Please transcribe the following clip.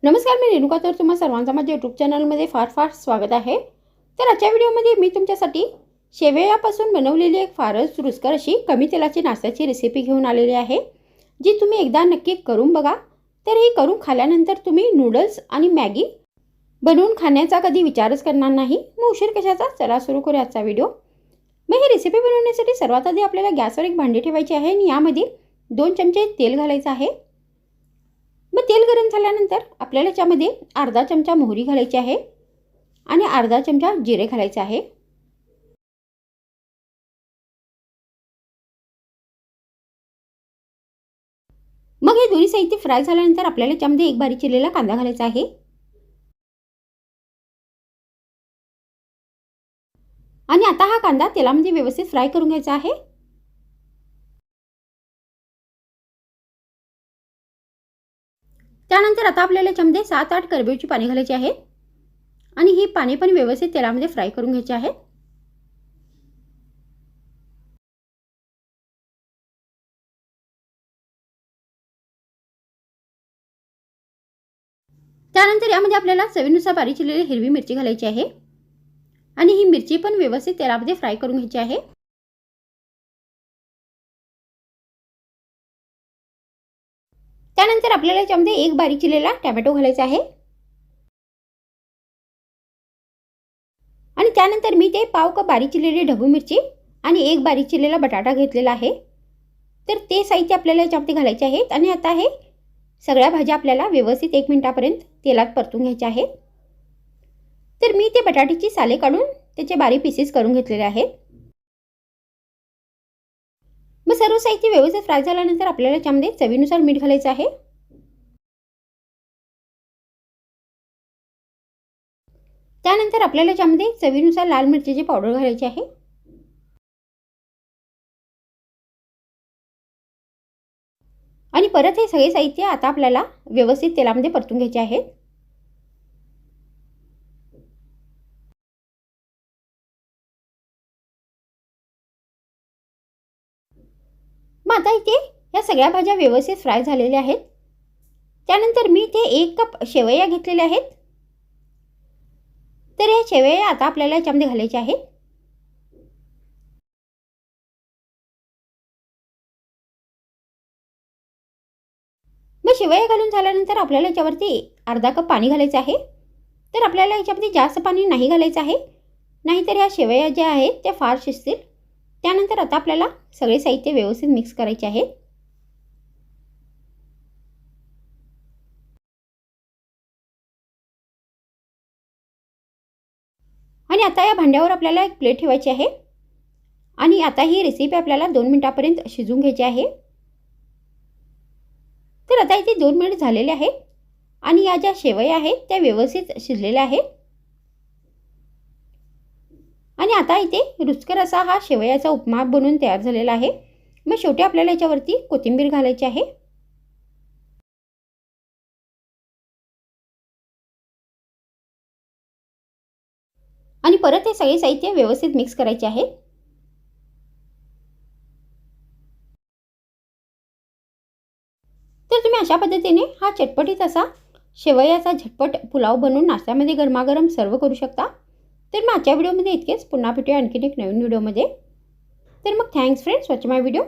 नमस्कार, मी रेणुका. तर तुम्हा सर्वांचं माझ्या यूट्यूब चॅनलमध्ये फार फार स्वागत आहे. तर आजच्या व्हिडिओमध्ये मी तुमच्यासाठी शेवयापासून बनवलेली एक फारच रुचकर अशी कमी तेलाची नाश्त्याची रेसिपी घेऊन आलेली आहे, जी तुम्ही एकदा नक्की करून बघा. तर ही करून खाल्यानंतर तुम्ही नूडल्स आणि मॅगी बनवून खाण्याचा कधी विचारच करणार नाही. मग उशीर कशाचा, चला सुरू करूया आजचा व्हिडिओ. मग ही रेसिपी बनवण्यासाठी सर्वात आधी आपल्याला गॅसवर एक भांडी ठेवायची आहे आणि यामध्ये 2 चमचे तेल घालायचं आहे. मग तेल गरम झाल्यानंतर आपल्याला याच्यामध्ये अर्धा चमचा मोहरी घालायची आहे आणि अर्धा चमचा जिरे घालायचे आहे. मग हे दोन्ही साहित्य फ्राय झाल्यानंतर आपल्याला याच्यामध्ये एक बारीक चिरलेला कांदा घालायचा आहे आणि आता हा कांदा तेलामध्ये व्यवस्थित फ्राय करून घ्यायचा आहे. त्यानंतर आता आपल्याला याच्यामध्ये 7-8 करडईची पाने घालायची आहेत आणि ही पाने पण व्यवस्थित तेलामध्ये फ्राय करून घ्यायची आहेत. त्यानंतर यामध्ये आपल्याला चवीनुसार बारीक चिरलेली हिरवी मिरची घालायची आहे आणि ही मिरची पण व्यवस्थित तेलामध्ये फ्राय करून घ्यायची आहे. त्यानंतर आपल्याला याच्यामध्ये एक बारीक चिरलेला टोमॅटो घालायचा आहे आणि त्यानंतर मी ते पाव कप बारीक चिरलेली ढबू मिरची आणि एक बारीक चिरलेला बटाटा घेतलेला आहे. तर ते साहित्य आपल्याला याच्यामध्ये घालायचे आहेत आणि आता हे सगळ्या भाज्या आपल्याला व्यवस्थित 1 मिनिटापर्यंत तेलात परतून घ्यायच्या आहेत. तर मी ते बटाट्याची साले काढून त्याचे बारीक पीसेस करून घेतलेले आहेत. मग सर्व साहित्य व्यवस्थित फ्राय झाल्यानंतर आपल्याला याच्यामध्ये चवीनुसार मीठ घालायचं आहे. त्यानंतर आपल्याला याच्यामध्ये चवीनुसार लाल मिरचीची पावडर घालायची आहे आणि परत हे सगळे साहित्य आता आपल्याला व्यवस्थित तेलामध्ये परतून घ्यायचे आहे. मग आता इथे या सगळ्या भाज्या व्यवस्थित फ्राय झालेल्या आहेत. त्यानंतर मी ते 1 कप शेवया घेतलेल्या आहेत. तर या शेवया आता आपल्याला याच्यामध्ये घालायच्या आहेत. मग शेवया घालून झाल्यानंतर आपल्याला याच्यावरती अर्धा कप पाणी घालायचं आहे. तर आपल्याला याच्यामध्ये जास्त पाणी नाही घालायचं आहे, नाहीतर ह्या शेवया ज्या आहेत त्या फार शिजतील. त्यानंतर आता आपल्याला सगळे साहित्य व्यवस्थित मिक्स करायचे आहे. आणि आता या भांड्यावर आपल्याला एक प्लेट ठेवायची आहे आणि आता ही रेसिपी आपल्याला 2 मिनिटापर्यंत शिजवून घ्यायची आहे. तर आता इथे 2 मिनिट झालेले आहेत आणि या ज्या शेवया आहेत त्या व्यवस्थित शिजलेल्या आहेत आणि आता इथे रुचकर असा हा शेवयाचा उपमा बनवून तयार झालेला आहे. मग शेवटी आपल्याला याच्यावरती कोथिंबीर घालायची आहे आणि परत हे सगळे साहित्य व्यवस्थित मिक्स करायचे आहे. तर तुम्ही अशा पद्धतीने हा चटपटीत असा शेवयाचा झटपट पुलाव बनवून नाश्त्यामध्ये गरमागरम सर्व करू शकता. तर मग आजच्या व्हिडिओमध्ये इतकेच. पुन्हा भेटूया आणखीन एक नवीन व्हिडिओमध्ये. तर मग थँक्स फ्रेंड्स, वॉच माय व्हिडिओ.